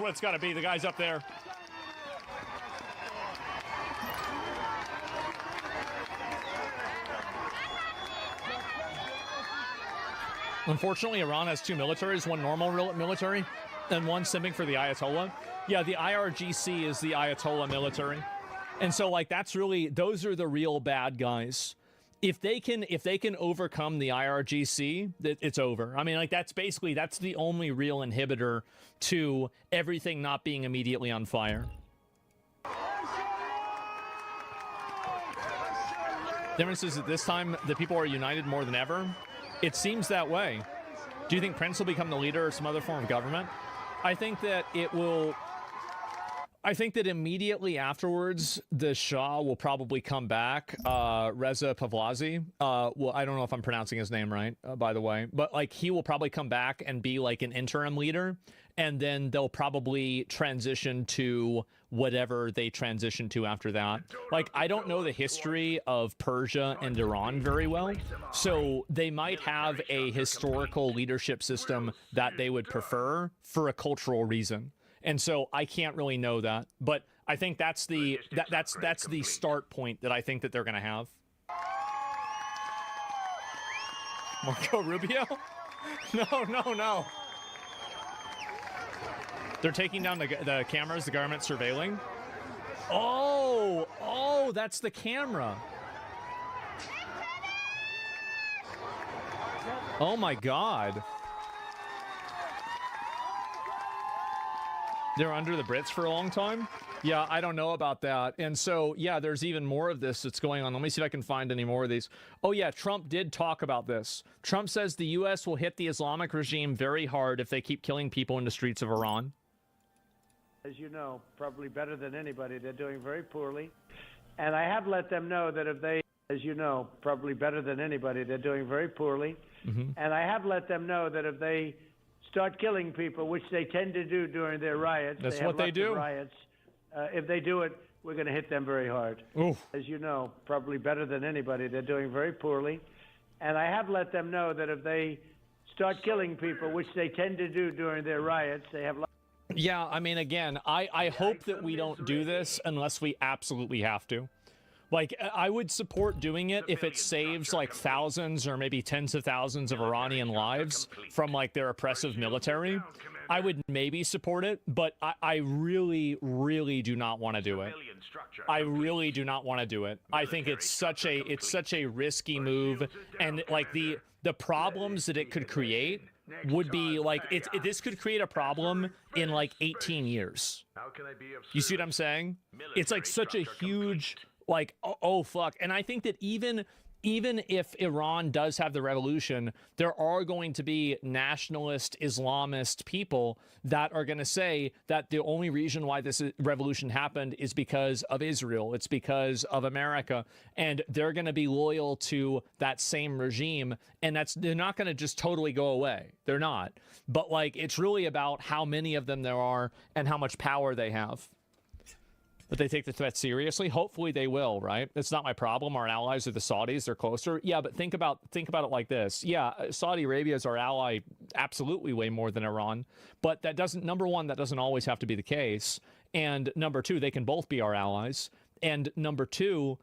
what it's got to be. The guy's up there. Unfortunately, Iran has two militaries, one normal military and one simping for the Ayatollah. Yeah, the IRGC is the Ayatollah military. And so, like, that's really, those are the real bad guys. If they can overcome the IRGC, it's over. I mean, like, that's the only real inhibitor to everything not being immediately on fire. The difference is that this time the people are united more than ever. It seems that way. Do you think Prince will become the leader or some other form of government? I think that it will... I think that immediately afterwards, the Shah will probably come back, Reza Pahlavi. Well, I don't know if I'm pronouncing his name right, by the way. But, like, he will probably come back and be, like, an interim leader. And then they'll probably transition to whatever they transition to after that. Like, I don't know the history of Persia and Iran very well. So they might have a historical leadership system that they would prefer for a cultural reason. And so I can't really know that, but I think that's the that's the start point that I think that they're going to have. Marco Rubio? No. They're taking down the cameras, the government surveilling. Oh, that's the camera. Oh my God. They're under the Brits for a long time? Yeah, I don't know about that. And so, yeah, there's even more of this that's going on. Let me see if I can find any more of these. Oh, yeah, Trump did talk about this. Trump says the U.S. will hit the Islamic regime very hard if they keep killing people in the streets of Iran. As you know, probably better than anybody, they're doing very poorly. And I have let them know that if they, as you know, probably better than anybody, they're doing very poorly. Mm-hmm. And I have let them know that if they start killing people, which they tend to do during their riots. That's what they do. Riots. If they do it, we're going to hit them very hard. Oof. As you know, probably better than anybody, they're doing very poorly. And I have let them know that if they start killing people, which they tend to do during their riots, they have... Yeah, I mean, again, I hope that we don't do this unless we absolutely have to. Like, I would support doing it if it saves, like, thousands or maybe tens of thousands of Iranian lives from, like, their oppressive military. I would maybe support it, but I really, really do not want to do it. I really do not want to do it. I think it's such a risky move, and, like, the problems that it could create would be, like, this could create a problem in, like, 18 years. You see what I'm saying? It's, like, such a huge... Like, oh, fuck. And I think that even if Iran does have the revolution, there are going to be nationalist Islamist people that are going to say that the only reason why this revolution happened is because of Israel. It's because of America. And they're going to be loyal to that same regime. And they're not going to just totally go away. They're not. But, like, it's really about how many of them there are and how much power they have. But they take the threat seriously. Hopefully they will, right? It's not my problem. Our allies are the Saudis. They're closer. Yeah, but think about it like this. Yeah, Saudi Arabia is our ally absolutely way more than Iran. But that doesn't, number one, that doesn't always have to be the case. And number two, they can both be our allies. And number two,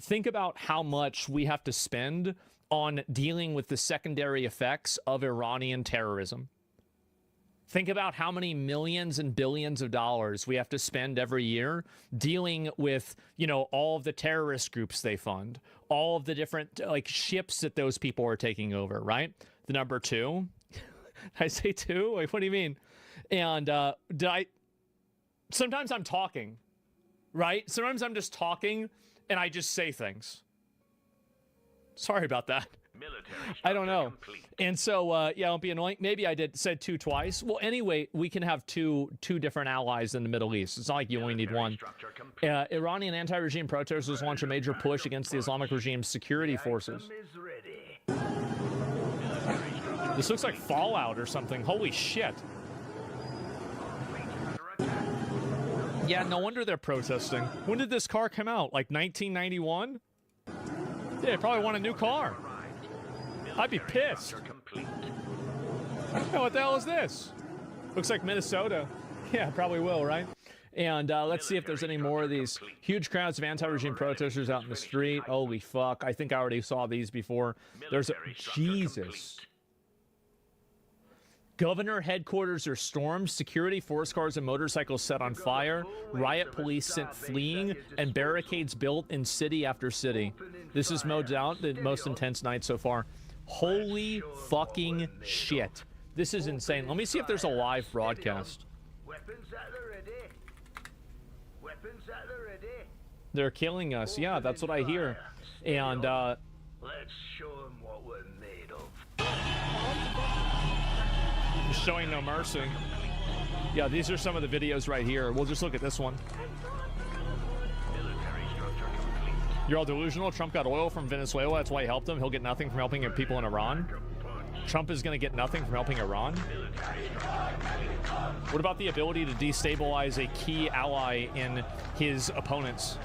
think about how much we have to spend on dealing with the secondary effects of Iranian terrorism. Think about how many millions and billions of dollars we have to spend every year dealing with, you know, all of the terrorist groups they fund, all of the different, like, ships that those people are taking over, right? The number two. Did I say two? Like, what do you mean? And sometimes I'm talking, right? Sometimes I'm just talking and I just say things. Sorry about that. I don't know. And so, yeah, don't be annoying. Maybe I said two twice. Well, anyway, we can have two different allies in the Middle East. It's not like you only need one. Iranian anti-regime protesters launch a major push against the Islamic regime's security forces. This looks like Fallout or something. Holy shit. Yeah, no wonder they're protesting. When did this car come out? Like 1991? Yeah, they probably want a new car. I'd be pissed. Yeah, what the hell is this? Looks like Minnesota. Yeah, probably will, right? And let's see if there's any more of these huge crowds of anti-regime protesters out in the street. Holy fuck. I think I already saw these before. There's a... Jesus. Governor headquarters are stormed. Security, force cars, and motorcycles set on fire. Riot police sent fleeing. And barricades built in city after city. This is no doubt the most intense night so far. Holy fucking shit. This is insane. Let me see if there's a live broadcast. They're killing us. Yeah, that's what I hear. And, let's show them what we're made of. Showing no mercy. Yeah, these are some of the videos right here. We'll just look at this one. You're all delusional. Trump got oil from Venezuela. That's why he helped him. He'll get nothing from helping people in Iran. Trump is going to get nothing from helping Iran. What about the ability to destabilize a key ally in his opponents?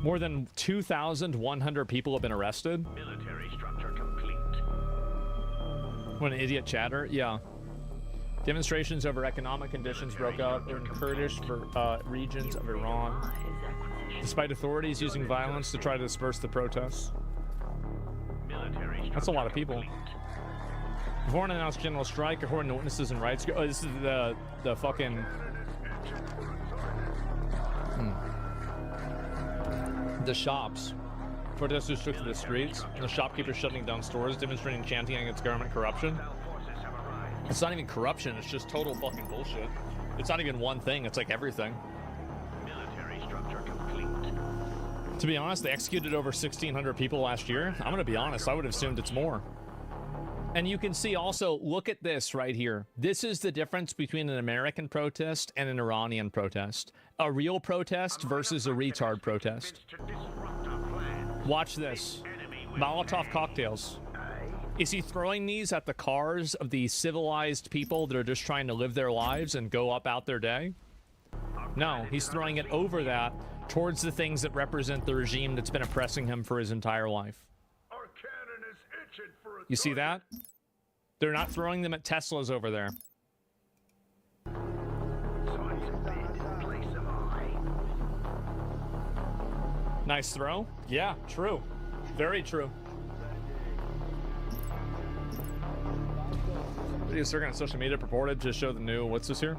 More than 2,100 people have been arrested. Military structure complete. What an idiot chatter. Yeah. Demonstrations over economic conditions broke out in Kurdish regions of Iran, despite authorities using violence to try to disperse the protests. That's a lot of people. Before an announced general strike, according to witnesses and rights. Oh, this is the fucking... The shops. Protesters took to the streets. And the shopkeepers shutting down stores, demonstrating, chanting against government corruption. It's not even corruption. It's just total fucking bullshit. It's not even one thing. It's like everything. Military structure complete. To be honest, they executed over 1,600 people last year. I'm gonna be honest. I would have assumed it's more. And you can see also, look at this right here. This is the difference between an American protest and an Iranian protest. A real protest versus a retard protest. Watch this. Molotov cocktails. Is he throwing these at the cars of the civilized people that are just trying to live their lives and go about their day? No, he's throwing it over that towards the things that represent the regime that's been oppressing him for his entire life. You see that? They're not throwing them at Teslas over there. Nice throw. Yeah, true. Very true. Video circuit on social media purported to show the new... What's this here?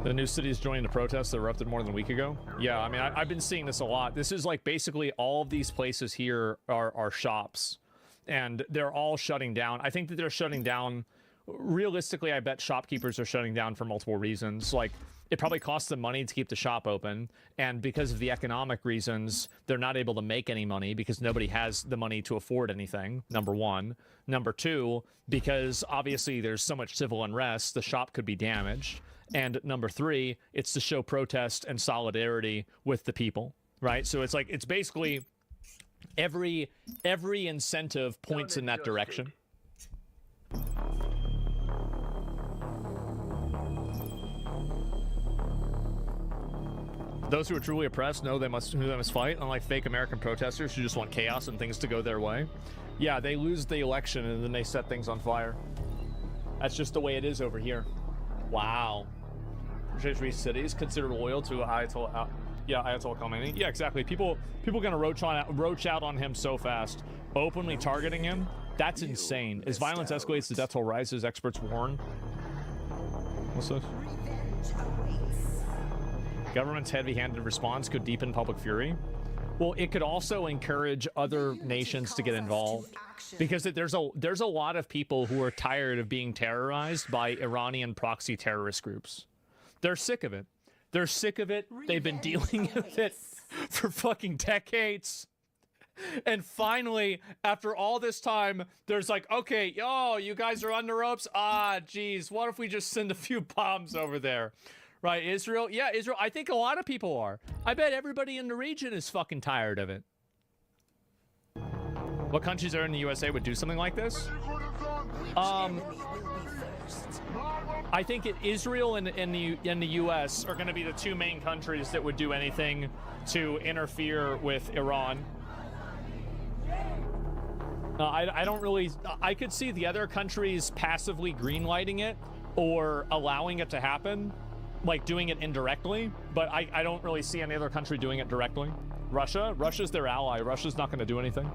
The new cities joining the protests that erupted more than a week ago. Yeah, I mean, I've been seeing this a lot. This is like basically all of these places here are shops. And they're all shutting down. I think that they're shutting down... Realistically, I bet shopkeepers are shutting down for multiple reasons. Like, it probably costs them money to keep the shop open. And because of the economic reasons, they're not able to make any money because nobody has the money to afford anything, number one. Number two, because obviously there's so much civil unrest, the shop could be damaged. And number three, it's to show protest and solidarity with the people, right? So it's like, it's basically every incentive points in that direction. Those who are truly oppressed know they must fight, unlike fake American protesters who just want chaos and things to go their way. Yeah, they lose the election and then they set things on fire. That's just the way it is over here. Wow. Treasury cities considered loyal to Ayatollah Khamenei. Yeah, exactly. People gonna roach out on him so fast, openly targeting him. That's insane. As violence escalates, the death toll rises. Experts warn. What's this? Government's heavy-handed response could deepen public fury. Well, it could also encourage other nations to get involved, because there's a lot of people who are tired of being terrorized by Iranian proxy terrorist groups. They're sick of it. They're sick of it. They've been dealing with it for fucking decades. And finally, after all this time, there's like, okay, yo, you guys are on the ropes. Ah, geez, what if we just send a few bombs over there? Right, Israel? Yeah, Israel. I think a lot of people are. I bet everybody in the region is fucking tired of it. What countries are in the USA would do something like this? I think Israel and the US are going to be the two main countries that would do anything to interfere with Iran. I don't really... I could see the other countries passively greenlighting it or allowing it to happen, like doing it indirectly, but I don't really see any other country doing it directly. Russia's their ally. Russia's not going to do anything.